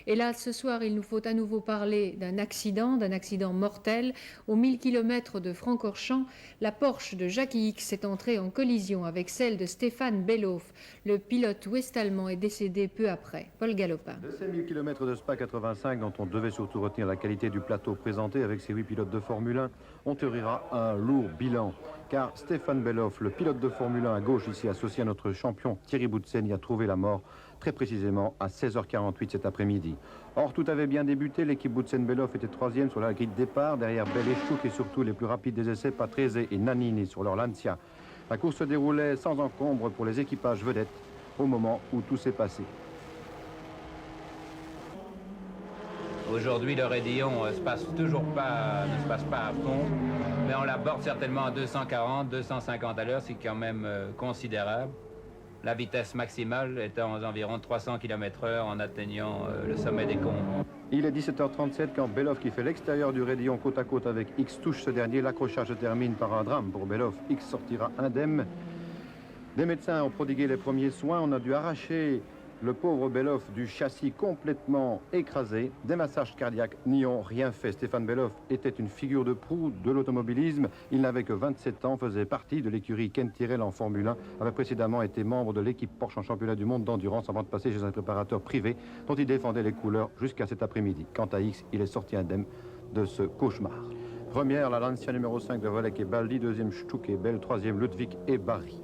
Et là, ce soir, il nous faut à nouveau parler d'un accident mortel. Aux 1000 km de Francorchamps, la Porsche de Jackie X est entrée en collision avec celle de Stéphane Bellof. Le pilote ouest-allemand est décédé peu après. Paul Galopin. De ces 1000 km de Spa 85, dont on devait surtout retenir la qualité du plateau présenté avec ses 8 pilotes de Formule 1, on tirera un lourd bilan. Car Stéphane Bellof, le pilote de Formule 1 à gauche ici associé à notre champion Thierry Boutsen, y a trouvé la mort très précisément à 16h48 cet après-midi. Or, tout avait bien débuté. L'équipe Boutsen-Bellof était troisième sur la grille de départ, derrière Bel-Echouk et surtout les plus rapides des essais, Patrese et Nannini sur leur Lancia. La course se déroulait sans encombre pour les équipages vedettes au moment où tout s'est passé. Aujourd'hui, le raidillon ne se passe pas à fond, mais on l'aborde certainement à 240, 250 à l'heure, c'est quand même considérable. La vitesse maximale étant aux environs 300 km/h en atteignant le sommet des combes. Il est 17h37 quand Bellof, qui fait l'extérieur du raidillon côte à côte avec X, touche ce dernier. L'accrochage se termine par un drame pour Bellof. X sortira indemne. Des médecins ont prodigué les premiers soins. On a dû arracher le pauvre Bellof du châssis complètement écrasé. Des massages cardiaques n'y ont rien fait. Stéphane Bellof était une figure de proue de l'automobilisme. Il n'avait que 27 ans, faisait partie de l'écurie Ken Tyrrell en Formule 1, avait précédemment été membre de l'équipe Porsche en championnat du monde d'endurance avant de passer chez un préparateur privé dont il défendait les couleurs jusqu'à cet après-midi. Quant à X, il est sorti indemne de ce cauchemar. Première, la Lancia numéro 5 de Valek et Baldi, deuxième Stuck et Bell, troisième Ludwig et Barry.